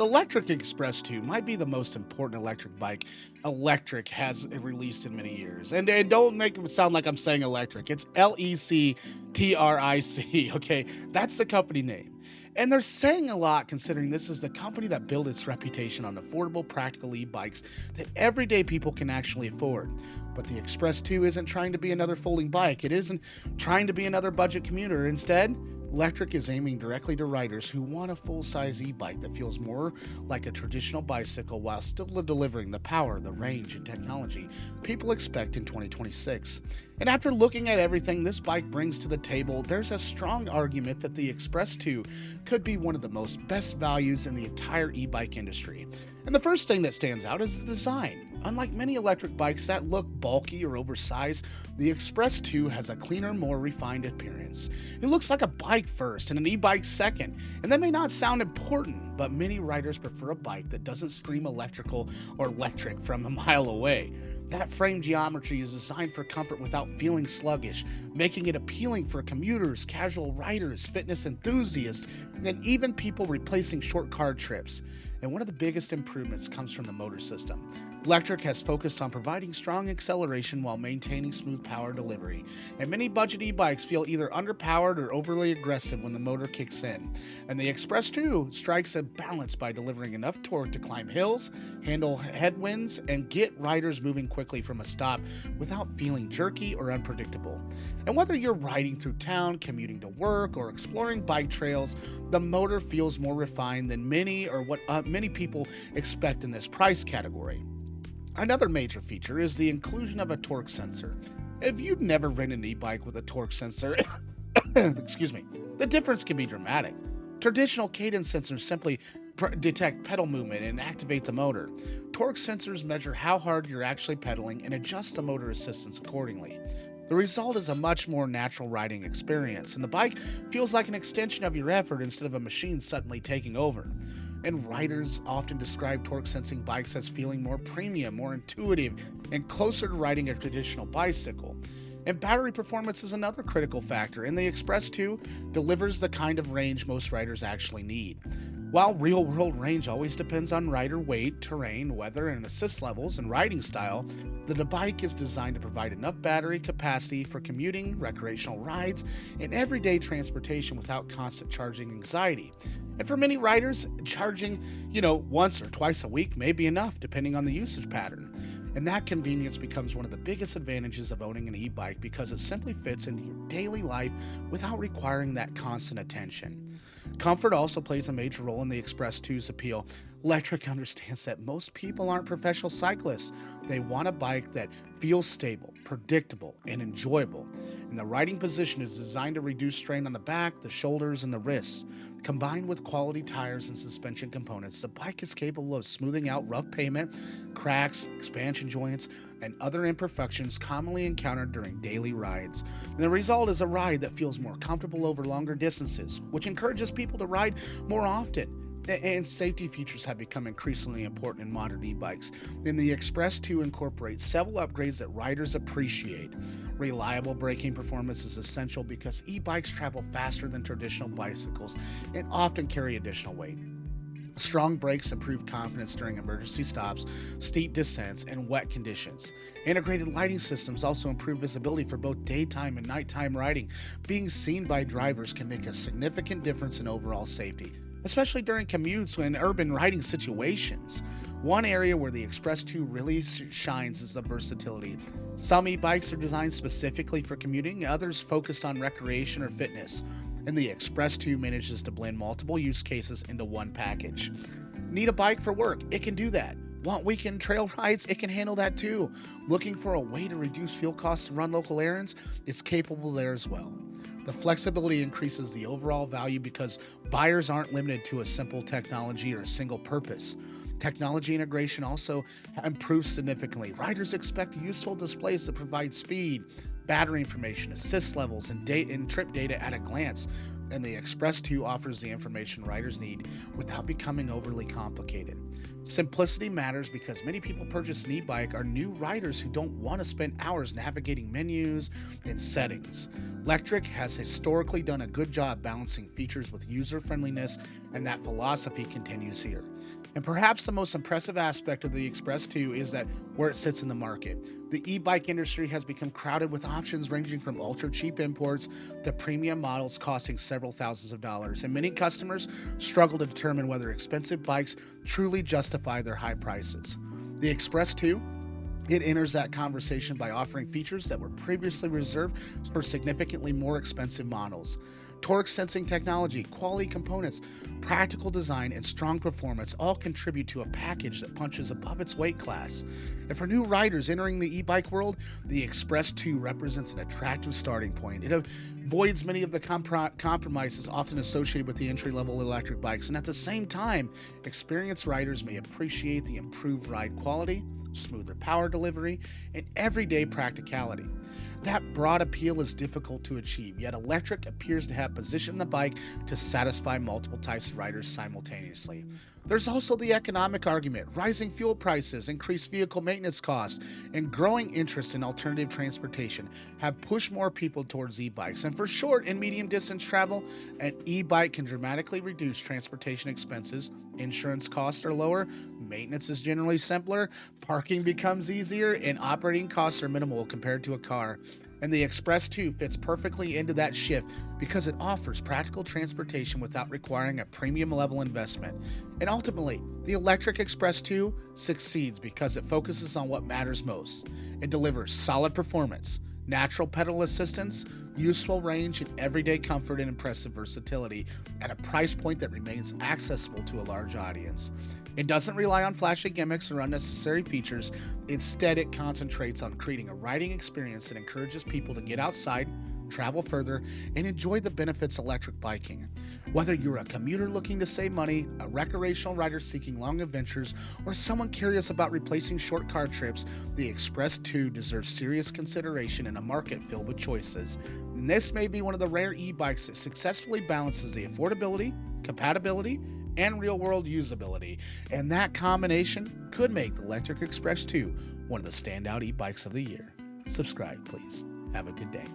The Lectric XPress2 might be the most important electric bike Electric has released in many years. And don't make it sound like I'm saying electric. It's Lectric, okay? That's the company name. And they're saying a lot considering this is the company that built its reputation on affordable, practical e-bikes that everyday people can actually afford. But the Express 2 isn't trying to be another folding bike. It isn't trying to be another budget commuter. Instead, Lectric is aiming directly to riders who want a full-size e-bike that feels more like a traditional bicycle while still delivering the power, the range, and technology people expect in 2026. And after looking at everything this bike brings to the table, there's a strong argument that the Express 2 could be one of the most best values in the entire e-bike industry. And the first thing that stands out is the design. Unlike many electric bikes that look bulky or oversized, the Express 2 has a cleaner, more refined appearance. It looks like a bike first and an e-bike second, and that may not sound important, but many riders prefer a bike that doesn't scream electrical or electric from a mile away. That frame geometry is designed for comfort without feeling sluggish, making it appealing for commuters, casual riders, fitness enthusiasts, and even people replacing short car trips. And one of the biggest improvements comes from the motor system. Lectric has focused on providing strong acceleration while maintaining smooth power delivery, and many budget e-bikes feel either underpowered or overly aggressive when the motor kicks in. And the Express 2 strikes a balance by delivering enough torque to climb hills, handle headwinds, and get riders moving quickly from a stop without feeling jerky or unpredictable. And whether you're riding through town, commuting to work, or exploring bike trails, the motor feels more refined than many people expect in this price category. Another major feature is the inclusion of a torque sensor. If you've never ridden an e-bike with a torque sensor, excuse me, the difference can be dramatic. Traditional cadence sensors simply detect pedal movement and activate the motor. Torque sensors measure how hard you're actually pedaling and adjust the motor assistance accordingly. The result is a much more natural riding experience, and the bike feels like an extension of your effort instead of a machine suddenly taking over. And riders often describe torque sensing bikes as feeling more premium, more intuitive, and closer to riding a traditional bicycle. And battery performance is another critical factor, and the Express 2 delivers the kind of range most riders actually need. While real-world range always depends on rider weight, terrain, weather, and assist levels and riding style, the bike is designed to provide enough battery capacity for commuting, recreational rides, and everyday transportation without constant charging anxiety. And for many riders, charging, once or twice a week may be enough, depending on the usage pattern. And that convenience becomes one of the biggest advantages of owning an e-bike because it simply fits into your daily life without requiring that constant attention. Comfort also plays a major role in the Express 2's appeal. Lectric understands that most people aren't professional cyclists. They want a bike that feels stable, predictable, and enjoyable. And the riding position is designed to reduce strain on the back, the shoulders, and the wrists. Combined with quality tires and suspension components, the bike is capable of smoothing out rough pavement, cracks, expansion joints, and other imperfections commonly encountered during daily rides. And the result is a ride that feels more comfortable over longer distances, which encourages people to ride more often. And safety features have become increasingly important in modern e-bikes. And the Express 2 incorporates several upgrades that riders appreciate. Reliable braking performance is essential because e-bikes travel faster than traditional bicycles and often carry additional weight. Strong brakes improve confidence during emergency stops, steep descents, and wet conditions. Integrated lighting systems also improve visibility for both daytime and nighttime riding. Being seen by drivers can make a significant difference in overall safety, especially during commutes and urban riding situations. One area where the Express 2 really shines is the versatility. Some e-bikes are designed specifically for commuting, others focus on recreation or fitness, and the Express 2 manages to blend multiple use cases into one package. Need a bike for work? It can do that. Want weekend trail rides? It can handle that too. Looking for a way to reduce fuel costs and run local errands? It's capable there as well. The flexibility increases the overall value because buyers aren't limited to a simple technology or a single purpose. Technology integration also improves significantly. Riders expect useful displays that provide speed, battery information, assist levels, and trip data at a glance. And the Express 2 offers the information riders need without becoming overly complicated. Simplicity matters because many people purchase an e-bike are new riders who don't want to spend hours navigating menus and settings. Lectric has historically done a good job balancing features with user friendliness and that philosophy continues here. And perhaps the most impressive aspect of the Express 2 is that where it sits in the market. The e-bike industry has become crowded with options ranging from ultra-cheap imports to premium models costing several thousands of dollars, and many customers struggle to determine whether expensive bikes truly justify their high prices. The Express 2, it enters that conversation by offering features that were previously reserved for significantly more expensive models. Torque sensing technology, quality components, practical design, and strong performance all contribute to a package that punches above its weight class. And for new riders entering the e-bike world, the Express 2 represents an attractive starting point. It avoids many of the compromises often associated with the entry-level electric bikes, and at the same time, experienced riders may appreciate the improved ride quality, smoother power delivery, and everyday practicality. That broad appeal is difficult to achieve, yet Lectric appears to have positioned the bike to satisfy multiple types of riders simultaneously. There's also the economic argument. Rising fuel prices, increased vehicle maintenance costs, and growing interest in alternative transportation have pushed more people towards e-bikes. And for short and medium distance travel, an e-bike can dramatically reduce transportation expenses. Insurance costs are lower, maintenance is generally simpler, parking becomes easier, and operating costs are minimal compared to a car. And the Express 2 fits perfectly into that shift because it offers practical transportation without requiring a premium level investment. And ultimately, the Lectric Express 2 succeeds because it focuses on what matters most. It delivers solid performance, natural pedal assistance, useful range, and everyday comfort and impressive versatility at a price point that remains accessible to a large audience. It doesn't rely on flashy gimmicks or unnecessary features. Instead, it concentrates on creating a riding experience that encourages people to get outside, travel further, and enjoy the benefits of electric biking. Whether you're a commuter looking to save money, a recreational rider seeking long adventures, or someone curious about replacing short car trips, the Express 2 deserves serious consideration in a market filled with choices. And this may be one of the rare e-bikes that successfully balances the affordability, compatibility, and real-world usability, and that combination could make the Lectric Express 2 one of the standout e-bikes of the year. Subscribe, please. Have a good day.